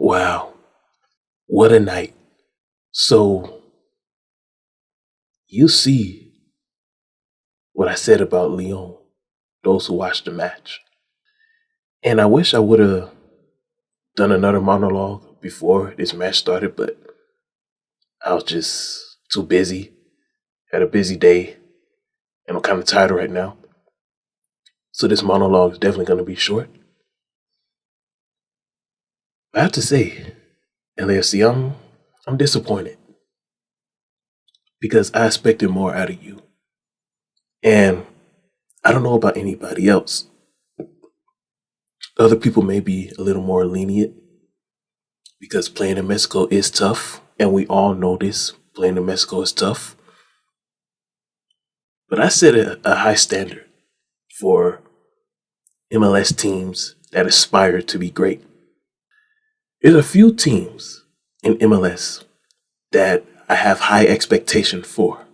Wow, what a night. So, you see what I said about Lyon, those who watched the match. And I wish I would have done another monologue before this match started, but I was just too busy, had a busy day, and I'm kind of tired right now. So this monologue is definitely going to be short. I have to say, LAFC, I'm disappointed because I expected more out of you. And I don't know about anybody else. Other people may be a little more lenient because playing in Mexico is tough, and we all know this. Playing in Mexico is tough. But I set a high standard for MLS teams that aspire to be great. There's a few teams in MLS that I have high expectation for.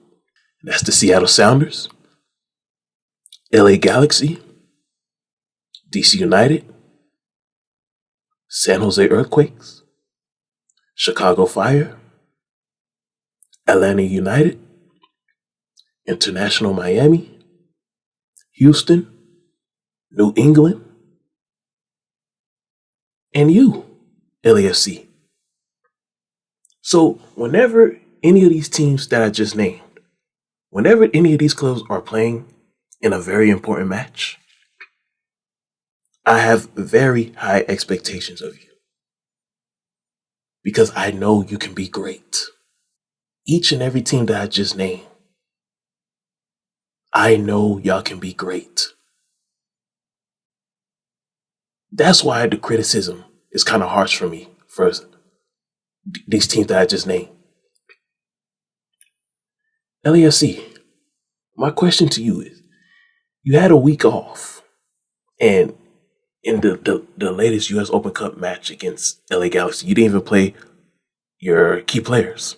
That's the Seattle Sounders, LA Galaxy, DC United, San Jose Earthquakes, Chicago Fire, Atlanta United, International Miami, Houston, New England, and you, LAFC. So whenever any of these teams that I just named, whenever any of these clubs are playing in a very important match, I have very high expectations of you. Because I know you can be great. Each and every team that I just named, I know y'all can be great. That's why the criticism is kind of harsh for me for these teams that I just named. LAFC, my question to you is, you had a week off, and in the latest US Open Cup match against LA Galaxy, you didn't even play your key players.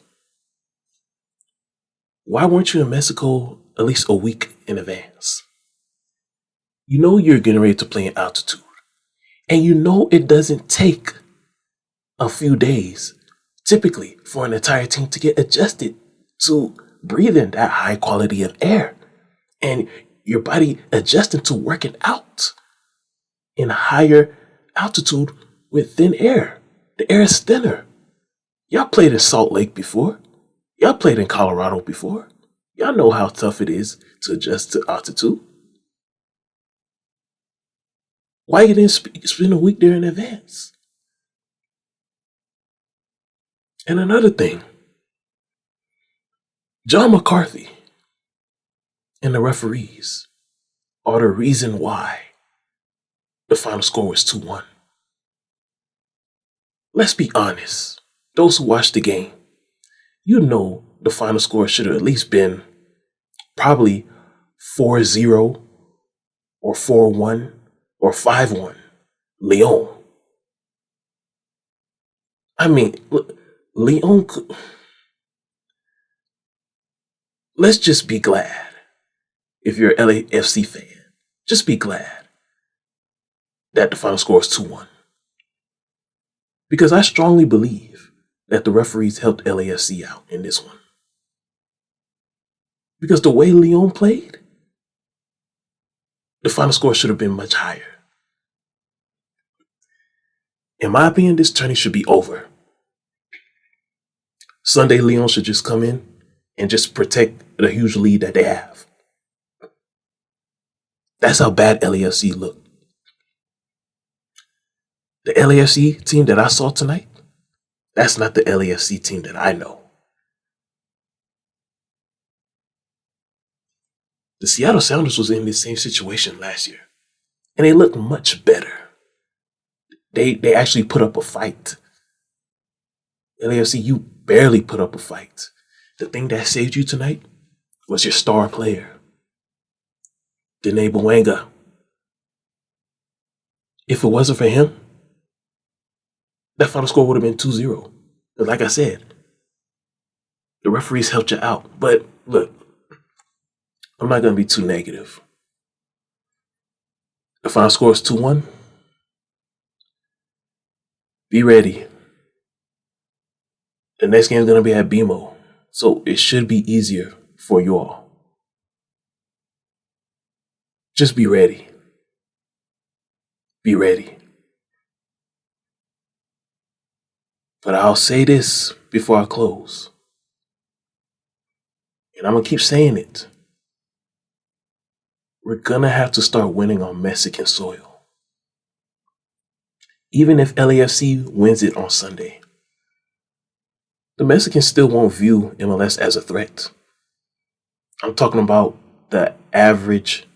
Why weren't you in Mexico at least a week in advance? You know you're getting ready to play in altitude. And you know it doesn't take a few days, typically, for an entire team to get adjusted to breathing that high quality of air. And your body adjusting to working out in higher altitude with thin air. The air is thinner. Y'all played in Salt Lake before. Y'all played in Colorado before. Y'all know how tough it is to adjust to altitude. Why you didn't spend a week there in advance? And another thing, John McCarthy and the referees are the reason why the final score was 2-1. Let's be honest. Those who watched the game, you know the final score should have at least been probably 4-0 or 4-1 or 5-1. Lyon. I mean, Lyon could... Let's just be glad. If you're an LAFC fan, just be glad that the final score is 2-1. Because I strongly believe that the referees helped LAFC out in this one. Because the way Lyon played, the final score should have been much higher. In my opinion, this tourney should be over. Sunday, Lyon should just come in and just protect the huge lead that they have. That's how bad LAFC looked. The LAFC team that I saw tonight, that's not the LAFC team that I know. The Seattle Sounders was in the same situation last year, and they looked much better. They actually put up a fight. LAFC, you barely put up a fight. The thing that saved you tonight was your star player, Dene Bouanga. If it wasn't for him, that final score would have been 2-0. But like I said, the referees helped you out. But look, I'm not going to be too negative. The final score is 2-1. Be ready. The next game is going to be at BMO. So it should be easier for you all. Just be ready. Be ready. But I'll say this before I close. And I'm going to keep saying it. We're going to have to start winning on Mexican soil. Even if LAFC wins it on Sunday, the Mexicans still won't view MLS as a threat. I'm talking about the average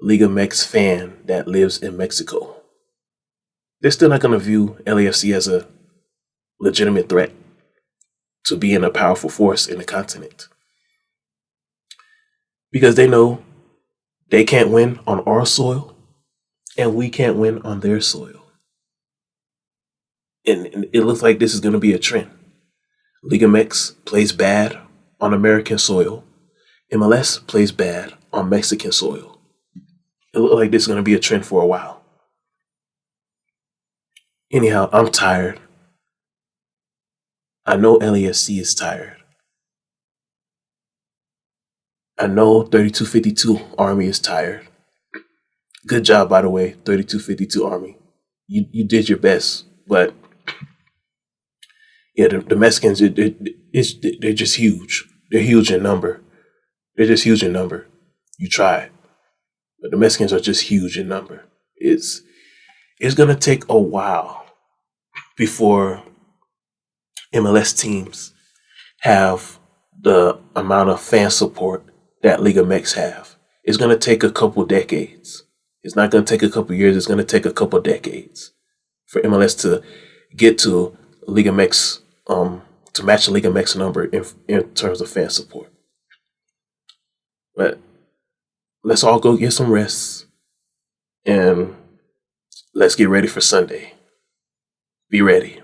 Liga Mex fan that lives in Mexico. They're still not going to view LAFC as a legitimate threat to being a powerful force in the continent. Because they know they can't win on our soil and we can't win on their soil. And it looks like this is going to be a trend. Liga Mex plays bad on American soil. MLS plays bad on Mexican soil. It looks like this is going to be a trend for a while. Anyhow, I'm tired. I know LAFC is tired. I know 3252 Army is tired. Good job, by the way, 3252 Army. You did your best, but yeah, the Mexicans, they're just huge. They're huge in number. They're just huge in number. You try, but the Mexicans are just huge in number. It's gonna take a while before MLS teams have the amount of fan support that Liga Mex have. It's gonna take a couple decades. It's not gonna take a couple years. It's gonna take a couple decades for MLS to get to Liga Mex, to match the Liga Mex number in terms of fan support. But let's all go get some rest and let's get ready for Sunday. Be ready.